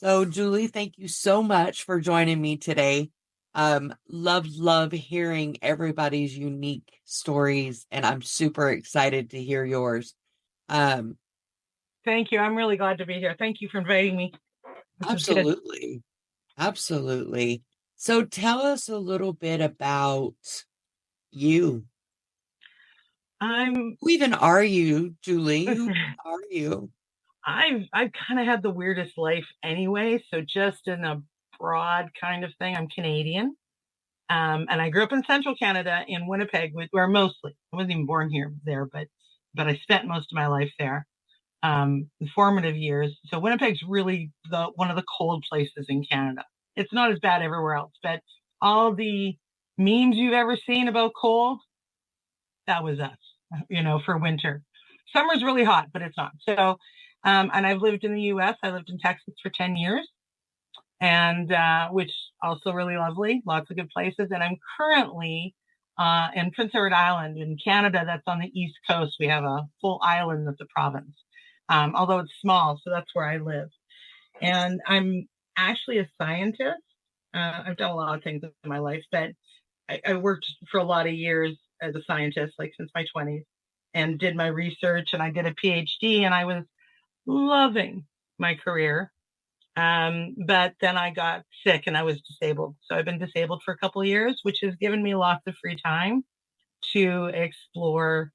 So, Julie, thank you so much for joining me today. Love hearing everybody's unique stories, and I'm super excited to hear yours. Um, Thank you. I'm really glad to be here. Thank you for inviting me. This is good. absolutely, absolutely. So, tell us a little bit about you. I'm Who even are you, Julie? Who are you? I've kind of had the weirdest life anyway, so just in a broad kind of thing, I'm Canadian. And I grew up in central Canada in Winnipeg, where mostly I wasn't even born here there, but I spent most of my life there. The formative years. So Winnipeg's really the one of the cold places in Canada. It's not as bad everywhere else, but all the memes you've ever seen about cold, that was us, for winter. Summer's really hot, but it's not. So, and I've lived in the US. I lived in Texas for 10 years, and which also really lovely, lots of good places. And I'm currently in Prince Edward Island in Canada. That's on the East Coast. We have a full island that's a province, although it's small. So that's where I live. And I'm actually a scientist. I've done a lot of things in my life, but I worked for a lot of years as a scientist, like since my 20s, and did my research. And I did a PhD, and I was loving my career. But then I got sick and I was disabled. So I've been disabled for a couple of years, which has given me lots of free time to explore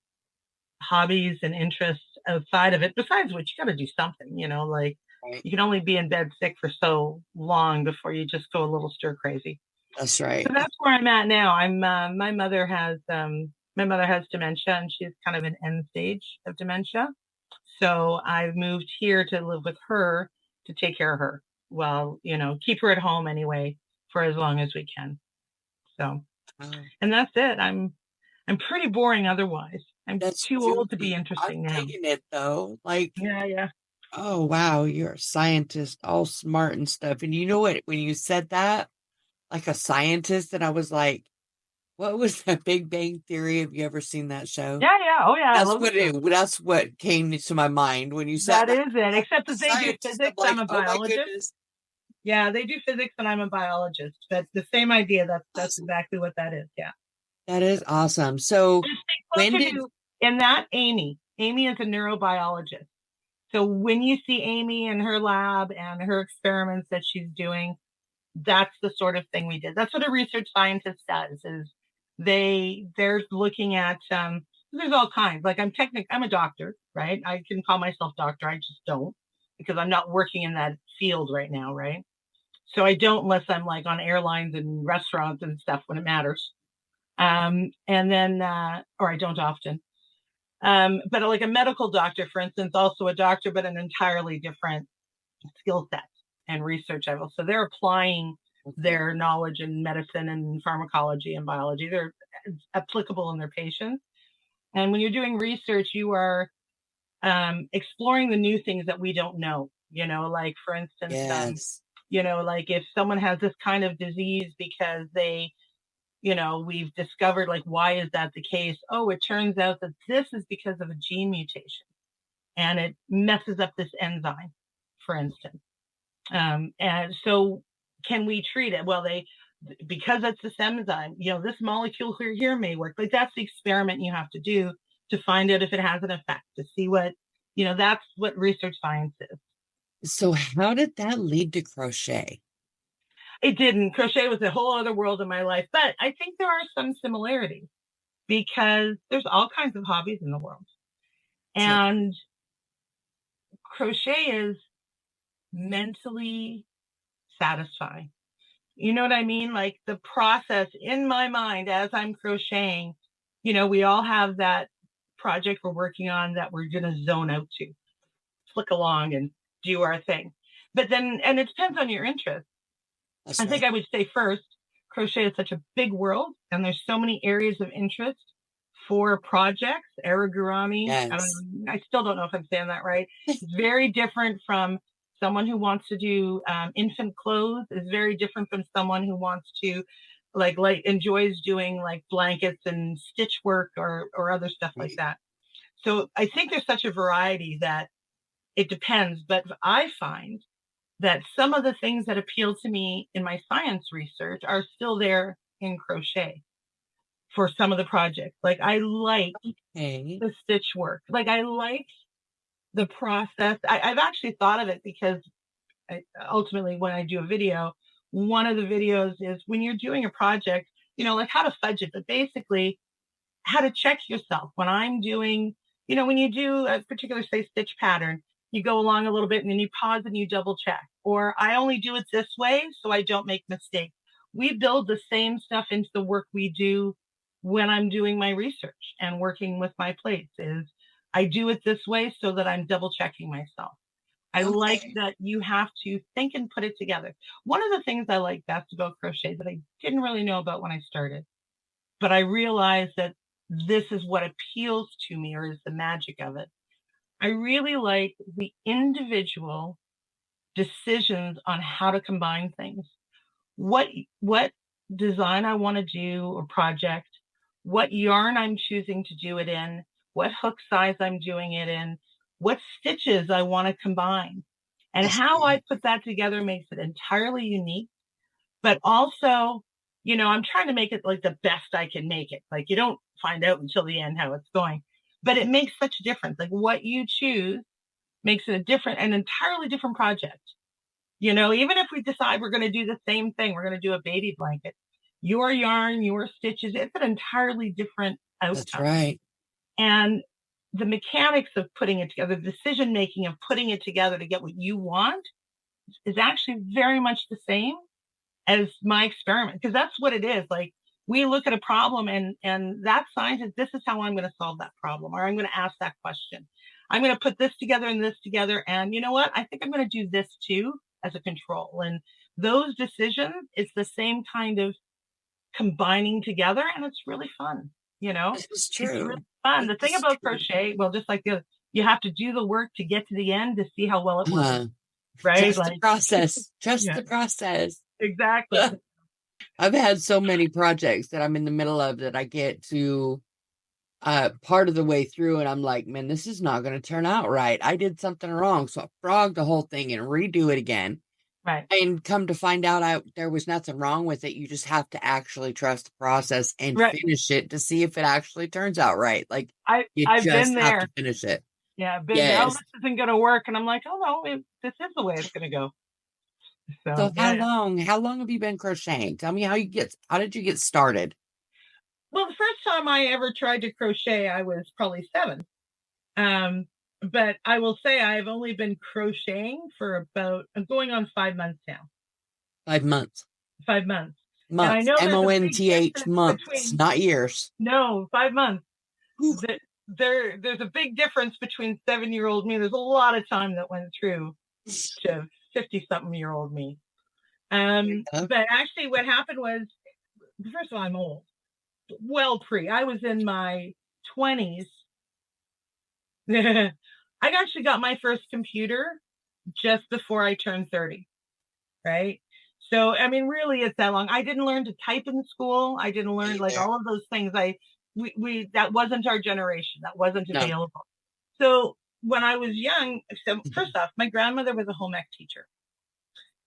hobbies and interests outside of it. Besides which, you got to do something, like Right. you can only be in bed sick for so long before you just go a little stir crazy. That's So right. that's where I'm at now. My mother has dementia, and she's kind of an end stage of dementia. So I've moved here to live with her to take care of her. Well, keep her at home anyway for as long as we can. So, Oh, and that's it. I'm pretty boring otherwise. I'm that's too old to be Julie. I'm interesting now. digging it though. Like, Yeah, yeah. oh wow, you're a scientist, all smart and stuff. And you know what? When you said that, like a scientist, and I was like, what was that Big Bang Theory? Have you ever seen that show? Yeah, yeah. Oh, yeah. I That's love the what show. that's what came to my mind when you said That that. is it. I'm Except a that they do scientist. I'm physics. I'm like, a oh my biologist. goodness. Yeah, they do physics, and I'm a biologist. But the same idea. That's Awesome. exactly what that is. Yeah. That is awesome. So Just stay when closer did to in that Amy. Amy is a neurobiologist. So when you see Amy in her lab and her experiments that she's doing, that's the sort of thing we did. That's what a research scientist does is they're looking at there's all kinds. Like I'm a doctor, right? I can call myself doctor. I just don't because I'm not working in that field right now, right? So I don't unless I'm like on airlines and restaurants and stuff when it matters. And then or I don't often. But like a medical doctor, for instance, also a doctor, but an entirely different skill set and research level. So they're applying okay. their knowledge in medicine and pharmacology and biology. They're applicable in their patients. And when you're doing research, you are exploring the new things that we don't know. Like for instance, Yes. like if someone has this kind of disease because we've discovered like why is that the case? Oh, it turns out that this is because of a gene mutation and it messes up this enzyme, for instance. And so can we treat it? Well, because it's this enzyme, this molecule here may work. Like that's the experiment you have to do to find out if it has an effect, to see that's what research science is. So how did that lead to crochet? It didn't. Crochet was a whole other world in my life, but I think there are some similarities because there's all kinds of hobbies in the world. So And crochet is mentally satisfying. You know what I mean? Like the process in my mind as I'm crocheting, we all have that project we're working on that we're going to zone out to, flick along and do our thing. But then, and it depends on your interest. that's I think right. I would say first, crochet is such a big world and there's so many areas of interest for projects. Aragurami, I don't Yes. know, I still don't know if I'm saying that right. It's very different from someone who wants to do infant clothes is very different from someone who wants to like enjoys doing like blankets and stitch work or other stuff like Right. that. So I think there's such a variety that it depends. But I find that some of the things that appeal to me in my science research are still there in crochet for some of the projects. Like I like Okay. the stitch work. Like I like the process. I've actually thought of it because ultimately when I do a video, one of the videos is when you're doing a project, like how to fudge it, but basically how to check yourself. When I'm doing, when you do a particular, say, stitch pattern, you go along a little bit and then you pause and you double check. Or I only do it this way so I don't make mistakes. We build the same stuff into the work we do when I'm doing my research and working with my plates is I do it this way so that I'm double checking myself. I like Okay. that you have to think and put it together. One of the things I like best about crochet that I didn't really know about when I started, but I realized that this is what appeals to me or is the magic of it. I really like the individual decisions on how to combine things. What design I want to do or project, what yarn I'm choosing to do it in, what hook size I'm doing it in, what stitches I want to combine. And how Okay. I put that together makes it entirely unique, but also, I'm trying to make it like the best I can make it. Like you don't find out until the end how it's going, but it makes such a difference. Like what you choose makes it an entirely different project. Even if we decide we're going to do the same thing, we're going to do a baby blanket, your yarn, your stitches, it's an entirely different That's outcome. right. And the mechanics of putting it together, the decision making of putting it together to get what you want is actually very much the same as my experiment, because that's what it is. Like we look at a problem and that scientist, this is how I'm going to solve that problem, or I'm going to ask that question. I'm going to put this together and this together. And you know what? I think I'm going to do this too as a control. And those decisions, it's the same kind of combining together, and it's really fun. This is It's really true. fun. This The thing is about true. crochet, well, just like you have to do the work to get to the end to see how well it works, Uh, right? trust the Like, process. Trust yeah, the process. exactly. I've had so many projects that I'm in the middle of that I get to part of the way through and I'm like, man, this is not going to turn out right. I did something wrong. So I frog the whole thing and redo it again. Right. And come to find out there was nothing wrong with it. You just have to actually trust the process and Right. finish it to see if it actually turns out right. Like you I've been just have to there. finish it. Yeah, I've been there. Oh, Yes. this isn't going to work, and I'm like, oh no, this is the way it's going to go. So So yeah. how long have you been crocheting? Tell me how did you get started? Well, the first time I ever tried to crochet, I was probably 7. Um, but I will say I've only been crocheting for about going on 5 months now. 5 months. 5 months, and I Months. know there's a big Month. difference Months, between not years. no 5 months. Whew. There's a big difference between 7-year-old me. There's a lot of time that went through to 50-something-year-old me. Yeah. But actually, what happened was, first of all, I'm old. Well, I was in my 20s. I actually got my first computer just before I turned 30, right? So, I mean, really, it's that long. I didn't learn to type in school. I didn't learn Me like either. all of those things. That wasn't our generation. That wasn't No. available. So when I was young, so first off, my grandmother was a home ec teacher.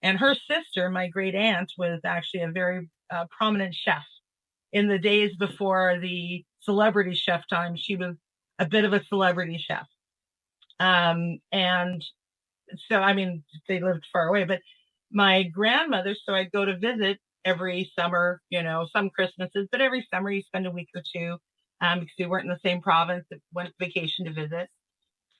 And her sister, my great aunt, was actually a very prominent chef. In the days before the celebrity chef time, she was a bit of a celebrity chef. And so, I mean, they lived far away, but my grandmother, so I'd go to visit every summer, some Christmases, but every summer you spend a week or two because we weren't in the same province, went vacation to visit.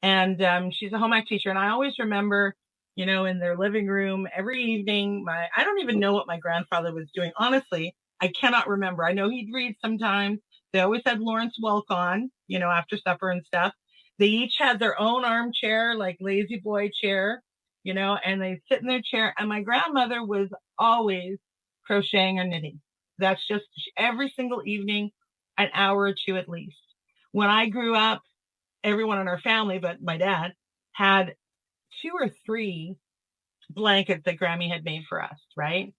And she's a home ec teacher. And I always remember, in their living room every evening, I don't even know what my grandfather was doing. Honestly, I cannot remember. I know he'd read sometimes. They always had Lawrence Welk on, after supper and stuff. They each had their own armchair, like lazy boy chair, and they sit in their chair. And my grandmother was always crocheting or knitting. That's just every single evening, an hour or two at least. When I grew up, everyone in our family, but my dad, had 2 or 3 blankets that Grammy had made for us, right?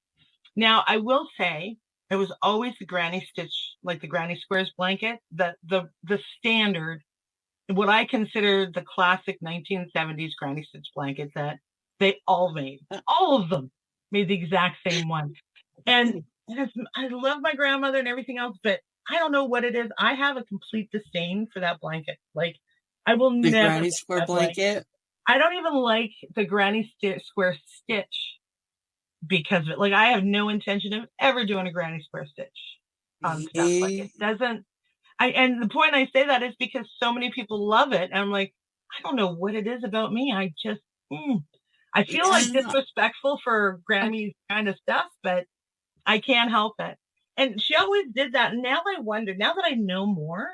Now, I will say it was always the granny stitch, like the granny squares blanket, the standard, what I consider the classic 1970s granny stitch blanket that They all of them made the exact same one. And I love my grandmother and everything else, but I don't know what it is. I have a complete disdain for that blanket. Like, I will The never granny make square that blanket. blanket. I don't even like the granny square stitch because of it. Like, I have no intention of ever doing a granny square stitch on stuff. Like, Yeah. it doesn't. And the point I say that is because so many people love it. And I'm like, I don't know what it is about me. I just, I feel like Yeah. disrespectful for Grammy's kind of stuff, but I can't help it. And she always did that. And now I wonder, now that I know more,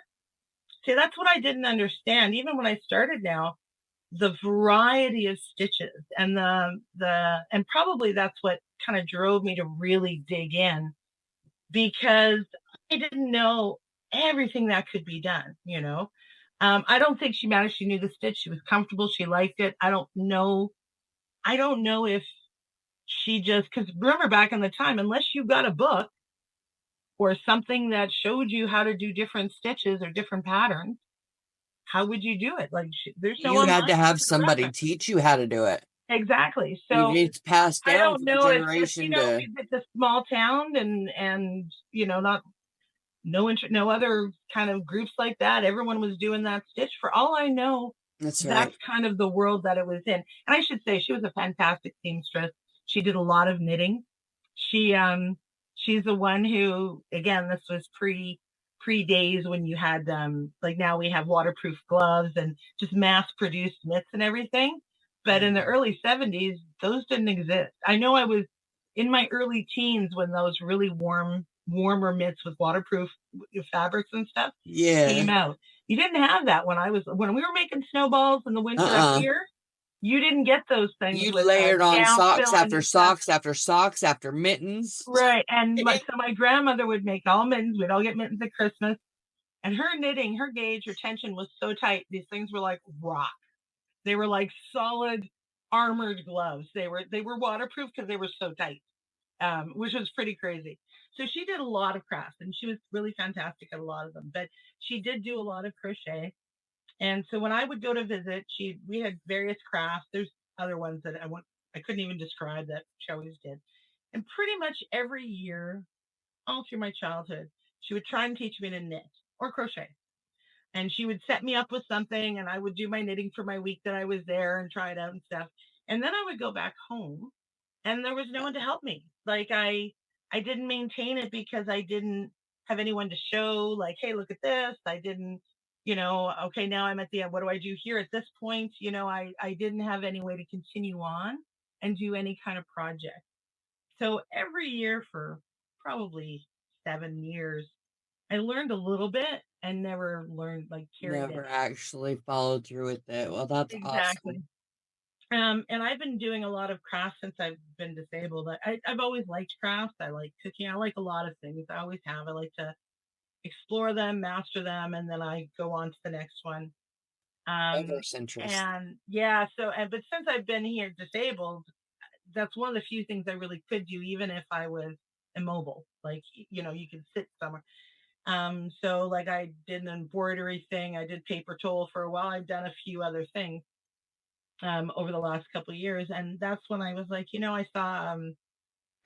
see, that's what I didn't understand. Even when I started now, the variety of stitches and and probably that's what kind of drove me to really dig in because I didn't know everything that could be done, you know. I don't think she managed. She knew the stitch. She was comfortable. She liked it. I don't know. I don't know if she just, because remember back in the time, unless you got a book or something that showed you how to do different stitches or different patterns, how would you do it? Like, there's no You had online to have somebody reference. teach you how to do it. Exactly. So It's passed I down don't from know. It's just, generation to. it's a small town not no other kind of groups like that. Everyone was doing that stitch. For all I know, That's that's right. kind of the world that it was in. And I should say she was a fantastic seamstress. She did a lot of knitting. She's the one who, again, this was pre days when you had like now we have waterproof gloves and just mass produced mitts and everything. But in the Mhm. early 70s, those didn't exist. I know I was in my early teens when those really warmer mitts with waterproof fabrics and stuff Yeah. came out. You didn't have that when we were making snowballs in the winter up Uh-uh. here. You didn't get those things You with layered on gown socks filling after and stuff. socks after socks after mittens. Right. And so my grandmother would make all mittens. We'd all get mittens at Christmas. And her knitting, her gauge, her tension was so tight. These things were like rock. They were like solid armored gloves. They were waterproof because they were so tight, which was pretty crazy. So she did a lot of crafts, and she was really fantastic at a lot of them. But she did do a lot of crochet. And so when I would go to visit, we had various crafts. There's other ones that I couldn't even describe that she always did. And pretty much every year, all through my childhood, she would try and teach me to knit or crochet. And she would set me up with something, and I would do my knitting for my week that I was there and try it out and stuff. And then I would go back home, and there was no one to help me. Like, I didn't maintain it because I didn't have anyone to show. Like, hey, look at this. I didn't, okay, now I'm at the end. What do I do here at this point? I didn't have any way to continue on and do any kind of project. So every year for probably 7 years, I learned a little bit and never learned, like, carried it. Never actually followed through with it. Well, that's Exactly. awesome. And I've been doing a lot of crafts since I've been disabled. I've always liked crafts. I like cooking. I like a lot of things. I always have. I like to explore them, master them, and then I go on to the next one. Diverse interest. And yeah, but since I've been here disabled, that's one of the few things I really could do, even if I was immobile. Like, you can sit somewhere. So like I did an embroidery thing. I did paper towel for a while. I've done a few other things over the last couple of years, and that's when I was like, I saw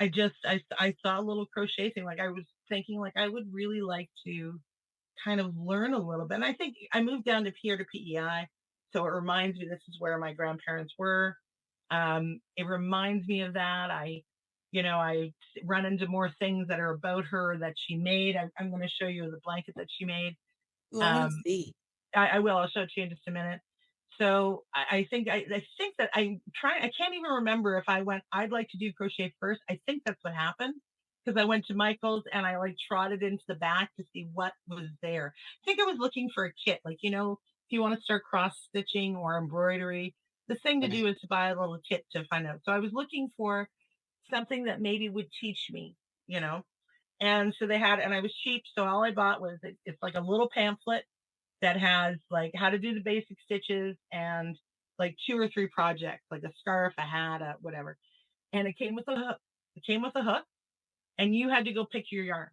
I saw a little crochet thing. Like, I was thinking, like, I would really like to kind of learn a little bit. And I think I moved down to here to PEI, so it reminds me this is where my grandparents were. It reminds me of that. I run into more things that are about her that she made. I'm going to show you the blanket that she made. Ooh, I want to Um, see. I will. I'll show it to you in just a minute. So I think that I'm trying. I can't even remember if I went. I'd like to do crochet first. I think that's what happened because I went to Michael's and I like trotted into the back to see what was there. I think I was looking for a kit. Like, if you want to start cross stitching or embroidery, the thing to Right. do is to buy a little kit to find out. So I was looking for something that maybe would teach me. You know. And so and I was cheap. So all I bought was it's like a little pamphlet that has like how to do the basic stitches and like 2 or 3 projects, like a scarf, a hat, whatever. And it came with a hook. It came with a hook, and you had to go pick your yarn.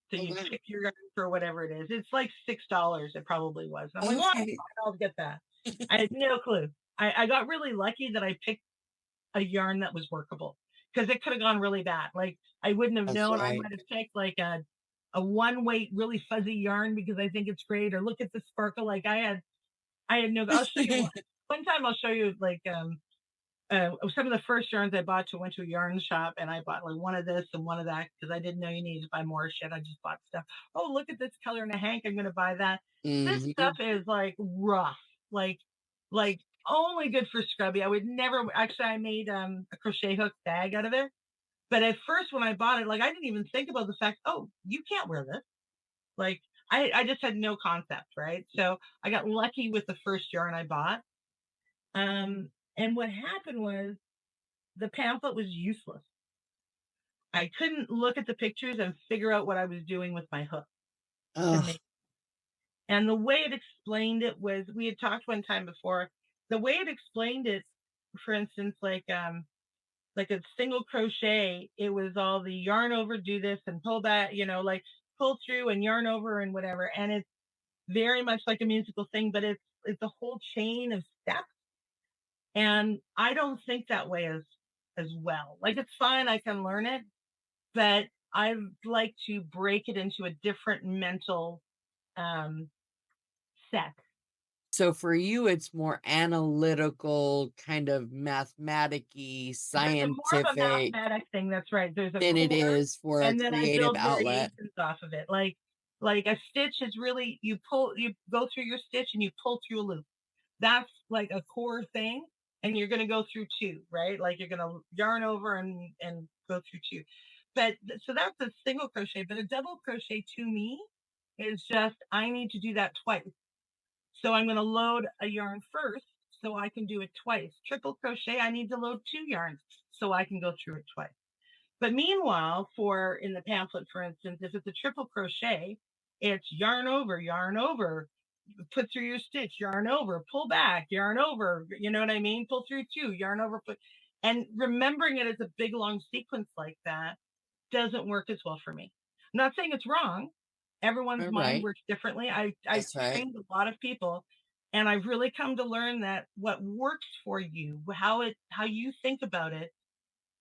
So you'd Okay. pick your yarn for whatever it is. It's like $6. It probably was. I'm like, well, Okay. I'll get that. I had no clue. I got really lucky that I picked. a yarn that was workable, because it could have gone really bad. Like I wouldn't have That's known. I right. might have picked like a one weight really fuzzy yarn because I think it's great, or look at the sparkle. Like I had no. I'll show you one. One time I'll show you like some of the first yarns I bought to went to a yarn shop, and I bought like one of this and one of that because I didn't know you needed to buy more shit. I just bought stuff. Oh, look at this color in a hank. I'm going to buy that. This Hmm. stuff is like rough, like like only good for scrubby. I would never. Actually, I made a crochet hook bag out of it. But at first, when I bought it, like I didn't even think about the fact, oh, you can't wear this. Like I just had no concept, right? So I got lucky with the first yarn I bought. And what happened was the pamphlet was useless. I couldn't look at the pictures and figure out what I was doing with my hook to Oh, make. And the way it explained it was, we had talked one time before. The way it explained it, for instance, like a single crochet, it was all the yarn over, do this and pull back, like pull through and yarn over and whatever. And it's very much like a musical thing, but it's a whole chain of steps. And I don't think that way as well. Like it's fine, I can learn it, but I'd like to break it into a different mental um, set. so for you, it's more analytical, kind of mathematic-y, There's a more of a scientific mathematic thing. That's right. There's a than it core, is for a and then I creative build outlet. variations off of it. Like a stitch is really, you go through your stitch and you pull through a loop. That's like a core thing, and you're going to go through two, right? Like you're going to yarn over and go through two. But so that's a single crochet, but a double crochet to me is just I need to do that twice. So I'm going to load a yarn first so I can do it twice. Triple crochet, I need to load two yarns so I can go through it twice. But meanwhile, for in the pamphlet, for instance, if it's a triple crochet, it's yarn over, put through your stitch, yarn over, pull back, yarn over, you know what I mean? Pull through two, yarn over, put, and remembering it as a big long sequence like that doesn't work as well for me. I'm not saying it's wrong. Everyone's All mind right. works differently. I've That's right. trained a lot of people, and I've really come to learn that what works for you, how you think about it,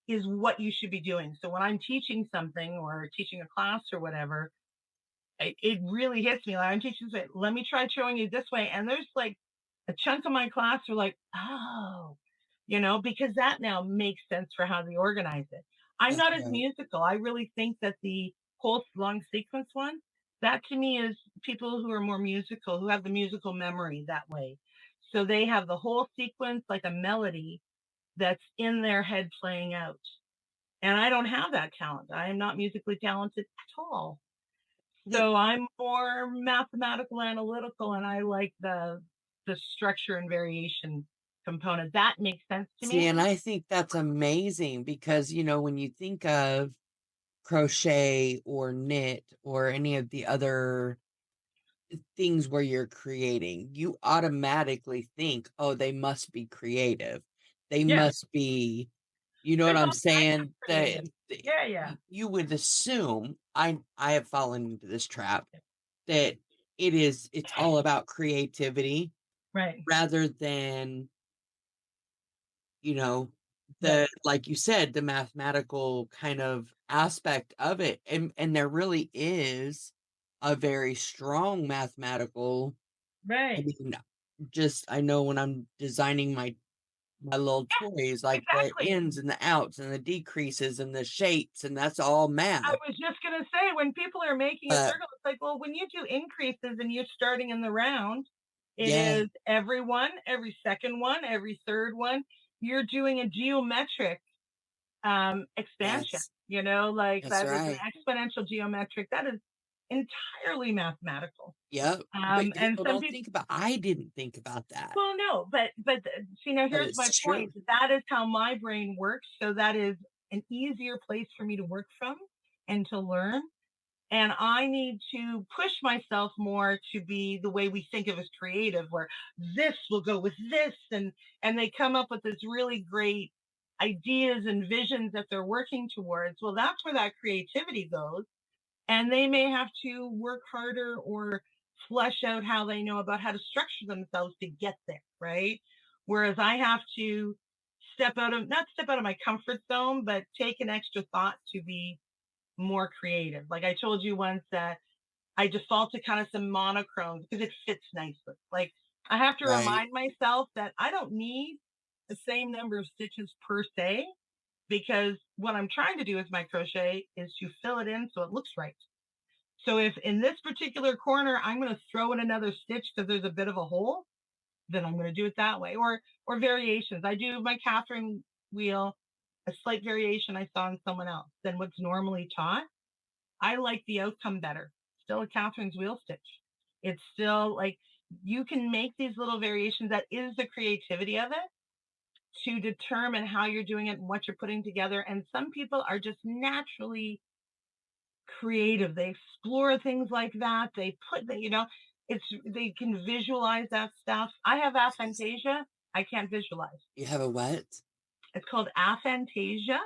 is what you should be doing. So when I'm teaching something or teaching a class or whatever, it really hits me. Like I'm teaching, say, let me try showing you this way. And there's like a chunk of my class are like, oh, because that now makes sense for how they organize it. I'm That's not as right. musical. I really think that the whole long sequence one, that to me is people who are more musical, who have the musical memory that way. So they have the whole sequence like a melody that's in their head playing out. And I don't have that talent. I am not musically talented at all. That- So I'm more mathematical analytical, and I like the structure and variation component. That makes sense to See, me. and I think that's amazing because, when you think of crochet or knit or any of the other things where you're creating, you automatically think, oh, they must be creative. They Yeah. must be, you know what There's I'm all kinds of saying? That creative. Yeah, yeah. you would assume, I have fallen into this trap, that it's all about creativity Right. rather than, you know, the Right. like you said, the mathematical kind of aspect of it. And there really is a very strong mathematical, I Right. mean, just I know when I'm designing my little toys, like the Exactly. ins and the outs and the decreases and the shapes, and that's all I math. was just gonna say when people are making a But circle, it's like, well, when you do increases and you're starting in the round, it yeah, is every one, every second one, every third one. You're doing a geometric expansion, that's like that's that is an right. exponential geometric. That is entirely mathematical. Yep. But And people some don't people, think about I didn't think about that. well, no, but see, now But here's it's my true. point. That is how my brain works. So that is an easier place for me to work from and to learn. And I need to push myself more to be the way we think of as creative, where this will go with this, and they come up with this really great ideas and visions that they're working towards. Well, that's where that creativity goes, and they may have to work harder or flesh out how they know about how to structure themselves to get there, right? Whereas I have to not step out of my comfort zone, but take an extra thought to be more creative. Like I told you once that I default to kind of some monochrome because it fits nicely. Like I have to Right. remind myself that I don't need the same number of stitches per se, because what I'm trying to do with my crochet is to fill it in so it looks right. So if in this particular corner I'm going to throw in another stitch because there's a bit of a hole, then I'm going to do it that way. Or variations. I do my Catherine wheel, a slight variation I saw in someone else than what's normally taught. I like the outcome better. Still a Catherine's wheel stitch. It's still like you can make these little variations. That is the creativity of it, to determine how you're doing it and what you're putting together. And some people are just naturally creative. They explore things like that. They put the, they can visualize that stuff. I have aphantasia. I can't visualize. You have a what? It's called aphantasia.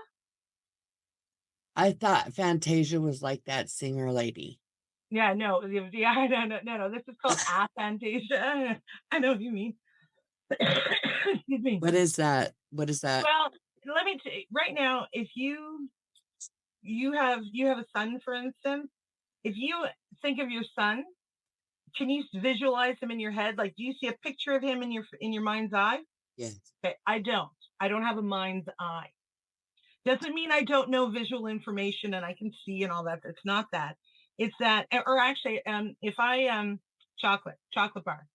I thought Fantasia was like that singer lady. Yeah, no, yeah, no. This is called aphantasia. I know what you mean. Excuse me. What is that? What is that? Well, let me tell you, right now, if you have a son, for instance, if you think of your son, can you visualize him in your head? Like, do you see a picture of him in your mind's eye? Yes. Okay, I don't. I don't have a mind's eye. Doesn't mean I don't know visual information and I can see and all that. It's not that. It's that, or actually, if I chocolate bar,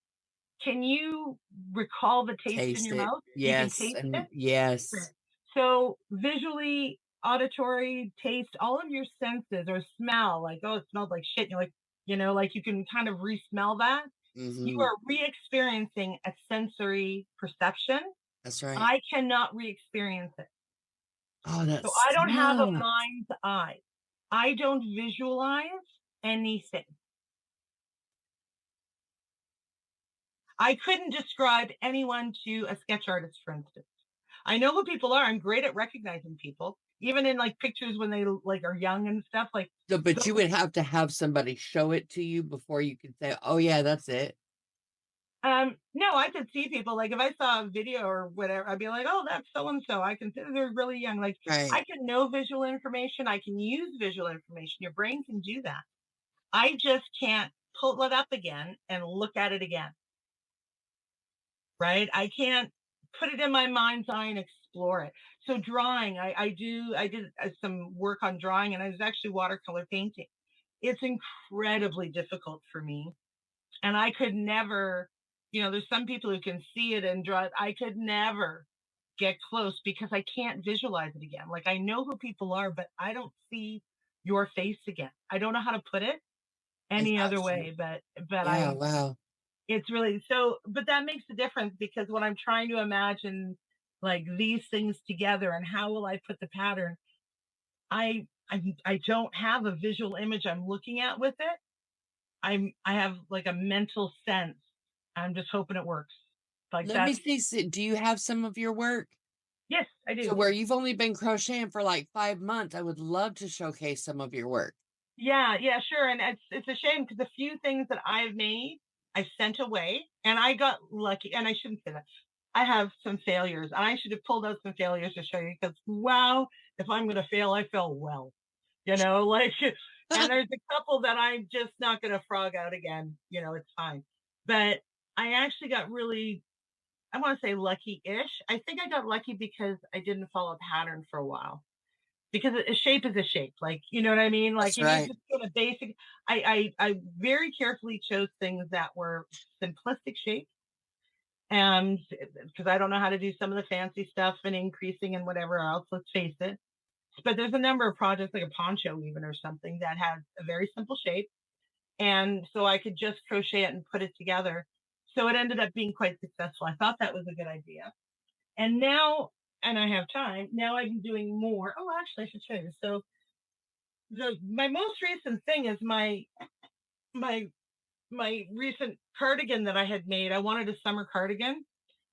can you recall the taste in Taste your it. mouth? You can Yes. taste And it. yes. So visually, auditory, taste, all of your senses, or smell, like, oh, it smells like shit. You're like, like you can kind of re-smell that. You Mm-hmm. are re-experiencing a sensory perception. That's right. I cannot re-experience it. Oh, that So I don't have a sucks. mind's eye. I don't visualize anything. I couldn't describe anyone to a sketch artist, for instance. I know who people are. I'm great at recognizing people, even in like pictures when they like are young and stuff. Like, So, but so, you would have to have somebody show it to you before you could say, "Oh yeah, that's it." no, I could see people. Like if I saw a video or whatever, I'd be like, oh, that's so and so. I can see they're really young. Like Right. I can know visual information. I can use visual information. Your brain can do that. I just can't pull it up again and look at it again. Right? I can't put it in my mind's eye and explore it. So drawing, I did some work on drawing, and I was actually watercolor painting. It's incredibly difficult for me, and I could never, there's some people who can see it and draw it. I could never get close because I can't visualize it again. Like I know who people are, but I don't see your face again. I don't know how to put it I any other got you. way, but Yeah. Wow. it's really so, but that makes a difference because when I'm trying to imagine like these things together and how will I put the pattern, I don't have a visual image I'm looking at with it. I have like a mental sense. I'm just hoping it works. Like Let me that's see. Do you have some of your work? yes, I So do. where you've only been crocheting for like 5 months, I would love to showcase some of your work. Yeah, sure. And it's a shame because the few things that I've made, I sent away, and I got lucky. And I shouldn't say that. I have some failures. I should have pulled out some failures to show you because wow, if I'm going to fail, I fail well. Like, and there's a couple that I'm just not going to frog out again. It's fine. But I actually got really, I want to say lucky-ish. I think I got lucky because I didn't follow a pattern for a while, because a shape is a shape. Like, you know what I mean? Like That's if you right. just get a basic, I very carefully chose things that were simplistic shapes. And because I don't know how to do some of the fancy stuff and increasing and whatever else, let's face it. But there's a number of projects like a poncho even or something that has a very simple shape. And so I could just crochet it and put it together. So it ended up being quite successful. I thought that was a good idea. And now, and I have time, now I'm doing more. Oh, actually, I should show you. So my most recent thing is my my recent cardigan that I had made. I wanted a summer cardigan,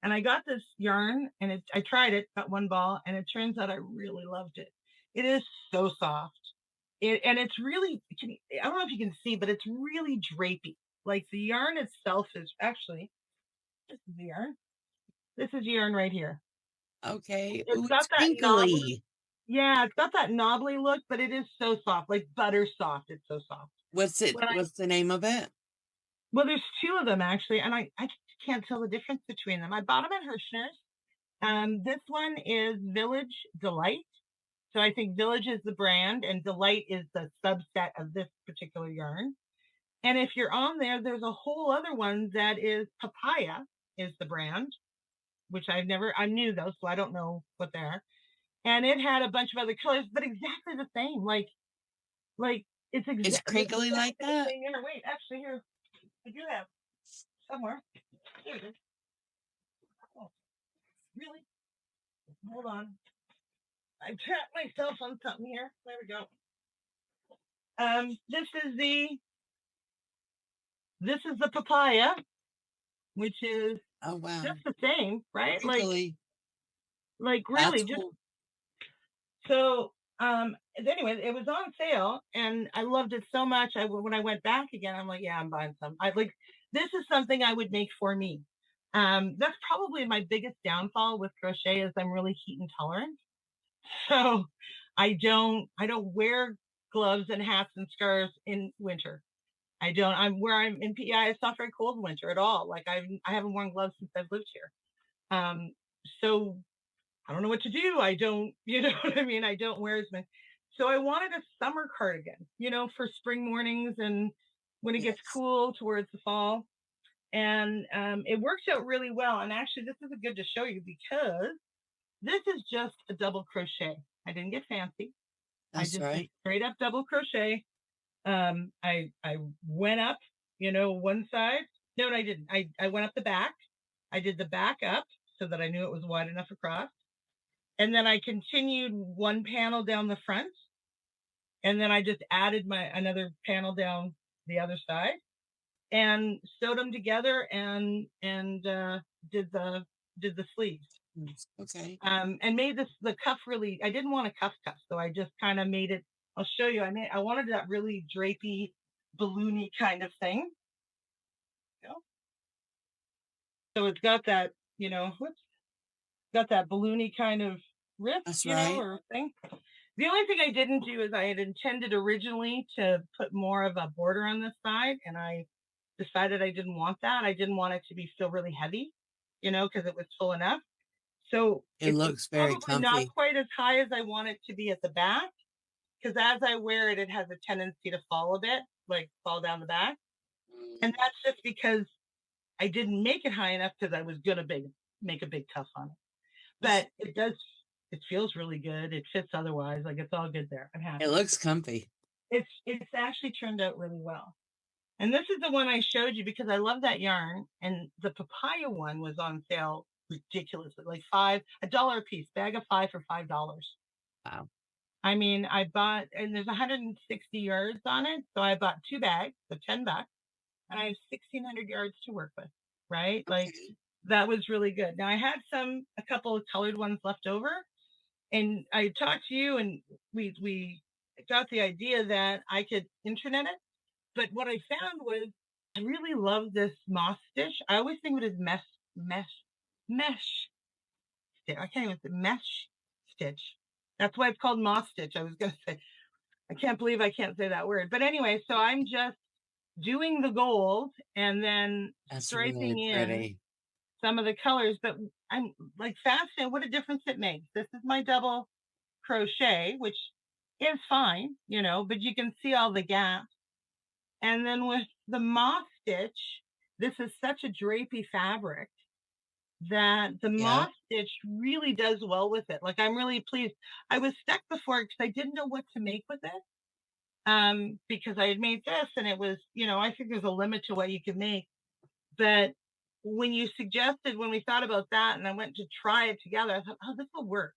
and I got this yarn, and I tried it, got one ball, and it turns out I really loved it. It is so soft. And it's really, I don't know if you can see, but it's really drapey. Like the yarn itself is actually, this is the yarn. This is yarn right here. Okay. It's Ooh, got it's that knobbly, crinkly. yeah, it's got that knobbly look, but it is so soft, like butter soft. It's so soft. When I What's the name of it? Well, there's two of them actually, and I can't tell the difference between them. I bought them at Hirschner's. This one is Village Delight. So I think Village is the brand, and Delight is the subset of this particular yarn. And if you're on there, there's a whole other one that is Papaya is the brand, which I knew those, so I don't know what they are. And it had a bunch of other colors, but exactly the same. Like it's It's exactly crinkly like the that? same yarn. Wait, actually, here I do have somewhere. Here it is. Oh, really? Hold on. I tapped myself on something here. There we go. This is the papaya, which is Oh wow. just the same, right? Crinkly. Like That's really just cool. so. Anyway, it was on sale, and I loved it so much. When I went back again, I'm like, yeah, I'm buying some. I like this is something I would make for me. That's probably my biggest downfall with crochet is I'm really heat intolerant. So I don't wear gloves and hats and scarves in winter. I don't. I'm in PEI. It's not very cold in winter at all. Like I haven't worn gloves since I've lived here. So I don't know what to do. I don't, you know what I mean? I don't wear as many. So I wanted a summer cardigan, for spring mornings and when it gets Yes. cool towards the fall. And it works out really well. And actually, this is good to show you because this is just a double crochet. I didn't get fancy. I That's just did right. straight up double crochet. I went up, one side. No, I didn't. I went up the back. I did the back up so that I knew it was wide enough across. And then I continued one panel down the front. And then I just added my another panel down the other side and sewed them together and did the sleeves. Okay. And made the cuff really. I didn't want a cuff, so I just kind of made it. I'll show you. I wanted that really drapey, balloony kind of thing. So it's got that, got that balloony kind of riff, That's right. or thing. The only thing I didn't do is I had intended originally to put more of a border on this side, and I decided I didn't want that. I didn't want it to be still really heavy, because it was full enough. So It it's looks very probably not comfy. quite as high as I want it to be at the back, because as I wear it, it has a tendency to fall a bit, like fall down the back. And that's just because I didn't make it high enough because I was going to make a big cuff on it. But it feels really good. It fits otherwise. Like it's all good there. I'm It happy. looks comfy. It's actually turned out really well. And this is the one I showed you because I love that yarn. And the papaya one was on sale ridiculously, like $1 a piece, bag of 5 for $5. Wow. I mean, I bought, and there's 160 yards on it. So I bought 2 bags for $10 and I have 1,600 yards to work with, right? Like Okay. that was really good. Now I had a couple of colored ones left over and I talked to you and we got the idea that I could internet it. But what I found was I really love this moss stitch. I always think of it as mesh stitch. I can't even say mesh stitch. That's why it's called moss stitch. I was going to say, I can't believe I can't say that word. But anyway, so I'm just doing the gold and then That's really striping in pretty. some of the colors. But I'm like fascinated what a difference it makes. This is my double crochet, which is fine, but you can see all the gaps. And then with the moss stitch, this is such a drapey fabric that the Yeah. moss stitch really does well with it. Like I'm really pleased. I was stuck before because I didn't know what to make with it. Because I had made this and it was, I think there's a limit to what you can make. But when you suggested when we thought about that and I went to try it together, I thought, oh, this will work.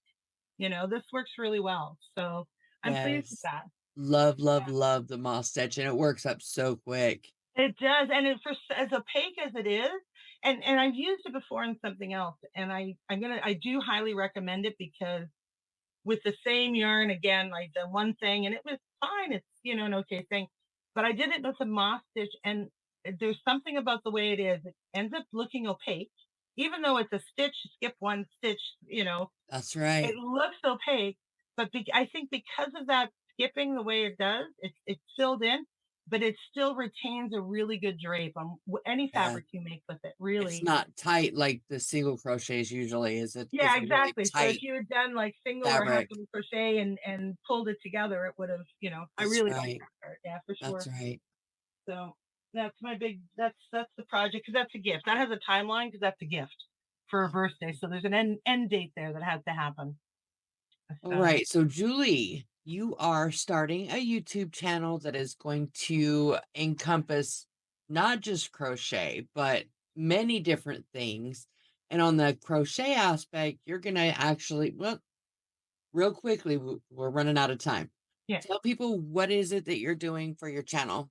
This works really well. So I'm pleased with Yes. that. Love, love, love the moss stitch, and it works up so quick. It does, and for as opaque as it is, and I've used it before in something else, and I do highly recommend it because with the same yarn again, like the one thing, and it was fine. It's an okay thing, but I did it with a moss stitch, and there's something about the way it is. It ends up looking opaque, even though it's a stitch, skip one stitch, That's right. it looks opaque, but I think because of that skipping the way it does, it's filled in, but it still retains a really good drape on any Yeah. fabric you make with it. It's Really, not tight like the single crochets usually is. It's yeah, a really exactly. So if tight you had done like single or half fabric. double crochet and pulled it together, it would have, I That's really like right. that part. Yeah, for That's sure. right. So that's my big. That's the project because that's a gift. That has a timeline because that's a gift for a birthday. So there's an end date there that has to happen. All So right. So, Julie, you are starting a YouTube channel that is going to encompass not just crochet, but many different things. And on the crochet aspect, you're going to actually, well, real quickly, we're running out of time. yeah. Tell people what is it that you're doing for your channel.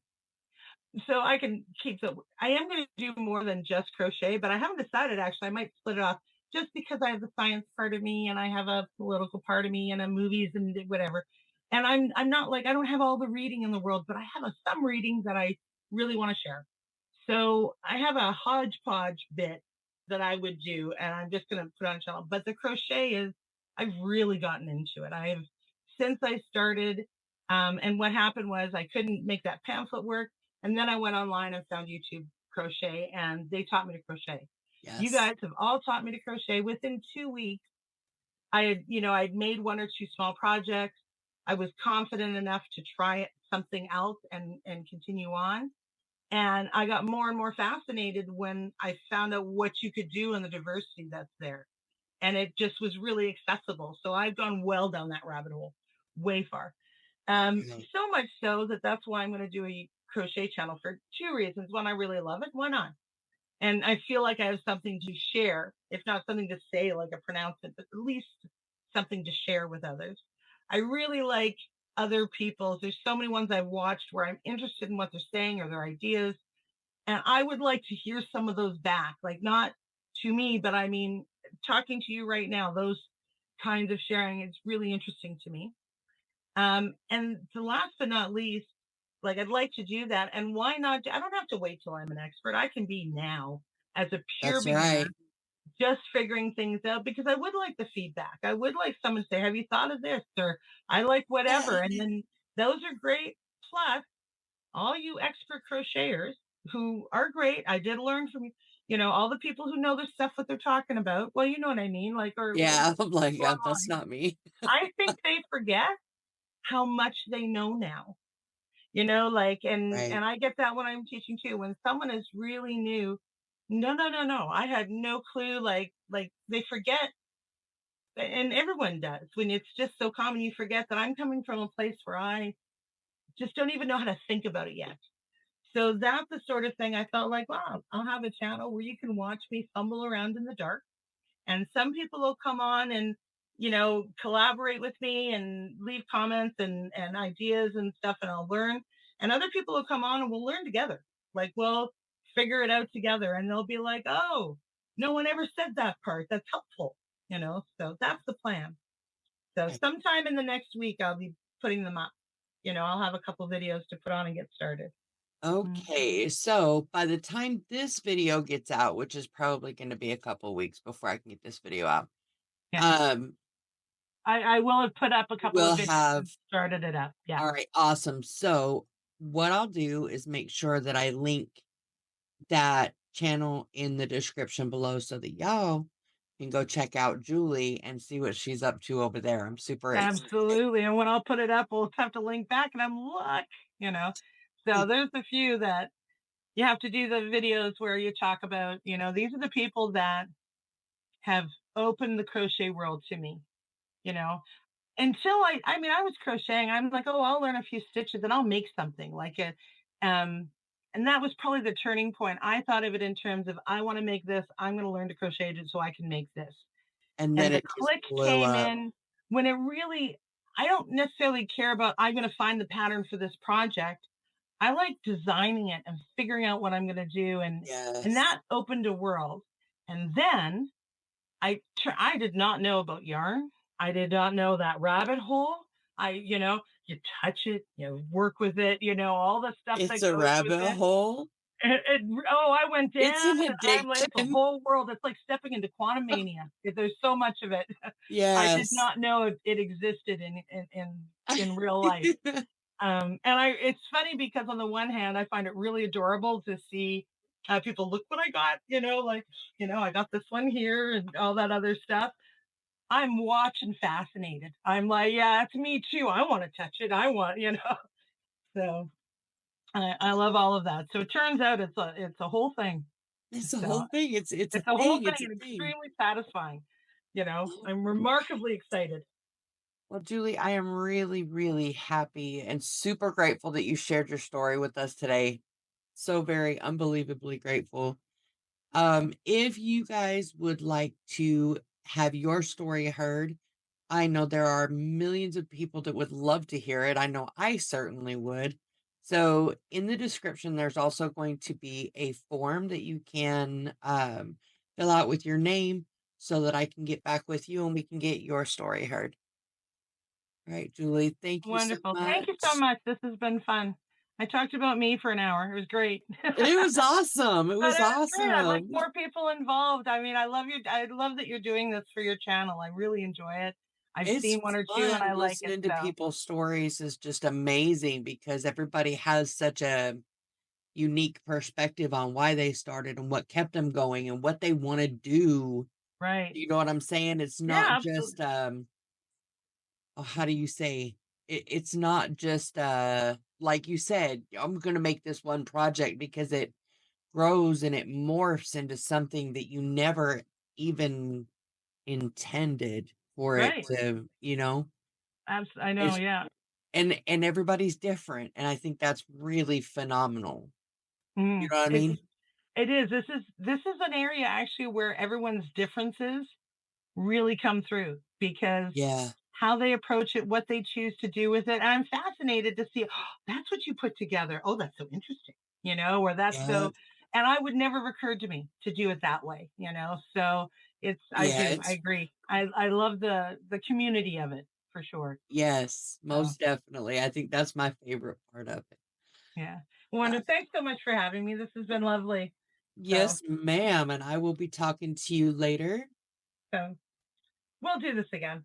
So I can keep the. I am going to do more than just crochet, but I haven't decided actually. I might split it off just because I have the science part of me and I have a political part of me and a movies and whatever. And I'm not like I don't have all the reading in the world, but I have some reading that I really want to share. So I have a hodgepodge bit that I would do, and I'm just going to put on a channel. But the crochet is I've really gotten into it. I've since I started, and what happened was I couldn't make that pamphlet work. And then I went online and found YouTube crochet and they taught me to crochet. You Yes. guys have all taught me to crochet within 2 weeks. I'd made one or two small projects. I was confident enough to try something else and continue on. And I got more and more fascinated when I found out what you could do and the diversity that's there. And it just was really accessible. So I've gone well down that rabbit hole, way far. Okay. So much so that that's why I'm going to do a crochet channel for two reasons. One, I really love it. Why not? And I feel like I have something to share, if not something to say, like a pronouncement, but at least something to share with others. I really like other people's. There's so many ones I've watched where I'm interested in what they're saying or their ideas. And I would like to hear some of those back, like not to me, but I mean, talking to you right now, those kinds of sharing, it's really interesting to me. And the last but not least, like I'd like to do that. And why not? I don't have to wait till I'm an expert. I can be now as a pure That's beginner, right. just figuring things out because I would like the feedback. I would like someone to say, have you thought of this? Or I like whatever. And then those are great. Plus, all you expert crocheters who are great. I did learn from all the people who know their stuff, what they're talking about. Well, you know what I mean? Like, or Yeah. I'm like, yeah, that's online. not me. I think they forget how much they know now. Like Right. and I get that when I'm teaching too. When someone is really new, no, no, no, no. I had no clue. Like they forget, and everyone does when it's just so common. You forget that I'm coming from a place where I just don't even know how to think about it yet. So that's the sort of thing I felt like, wow, I'll have a channel where you can watch me fumble around in the dark. And some people will come on and, collaborate with me and leave comments and ideas and stuff, and I'll learn. And other people will come on and we'll learn together. Like, we'll figure it out together. And they'll be like, oh, no one ever said that part. That's helpful. So that's the plan. So Okay. sometime in the next week, I'll be putting them up. I'll have a couple videos to put on and get started. Mm. Okay, so by the time this video gets out, which is probably going to be a couple weeks before I can get this video out, Yeah. um, I will have put up a couple we'll of videos have, and started it up. Yeah. all right, awesome. So what I'll do is make sure that I link that channel in the description below so that y'all can go check out Julie and see what she's up to over there. I'm super excited. Absolutely. And when I'll put it up, we'll have to link back and I'm you know. So there's a few that you have to do the videos where you talk about, these are the people that have opened the crochet world to me, you know. Until I mean, I was crocheting. I'm like, oh, I'll learn a few stitches and I'll make something like it. And that was probably the turning point. I thought of it in terms of I want to make this. I'm going to learn to crochet it so I can make this. And then And the it just click blew came up. in when it really, I don't necessarily care about, I'm going to find the pattern for this project. I like designing it and figuring out what I'm going to do. And Yes. that opened a world. And then I did not know about yarn. I did not know that rabbit hole. You touch it, work with it, all the stuff It's that a goes with rabbit it. hole. I went It's down an and I'm like, it's a addiction. whole world. It's like stepping into quantum mania. There's so much of it. I did Yes. not know it existed in real life. And it's funny because on the one hand, I find it really adorable to see people look what I got, like, I got this one here and all that other stuff. I'm watching fascinated. I'm like, yeah, it's me too. I want to touch it. I want, so I love all of that. So it turns out it's a whole thing. It's a So whole thing. It's a it's a whole thing. thing It's a and thing. extremely satisfying. I'm remarkably excited. Well, Julie, I am really, really happy and super grateful that you shared your story with us today. So very unbelievably grateful. If you guys would like to have your story heard, I know there are millions of people that would love to hear it. I know I certainly would. So, in the description, there's also going to be a form that you can fill out with your name so that I can get back with you and we can get your story heard. All right, Julie, thank you so Wonderful. Thank you so much. much. This has been fun. I talked about me for an hour. It was great. It was awesome. It But was it was great. I'd like awesome. more people involved. I mean, I love that you're doing this for your channel. I really enjoy it. I've It's seen one or two and fun I like it. listening to So, people's stories is just amazing because everybody has such a unique perspective on why they started and what kept them going and what they want to do. right. You know what I'm saying? It's Yeah, not just absolutely. oh, how do you say it's not just like you said, I'm gonna make this one project because it grows and it morphs into something that you never even intended for it Right. to, you know. I know. It's Yeah. and everybody's different, and I think that's really phenomenal. You Mm. know what I mean? It is. This is an area actually where everyone's differences really come through because Yeah, how they approach it, what they choose to do with it. And I'm fascinated to see, oh, that's what you put together. Oh, that's so interesting, or that's yeah, so, and I would never have occurred to me to do it that way. So yeah, I it's agree. I love the community of it for sure. yes, So most definitely. I think that's my favorite part of it. yeah. Uh, Wanda, thanks so much for having me. This has been lovely. So, yes, ma'am, and I will be talking to you later. so we'll do this again.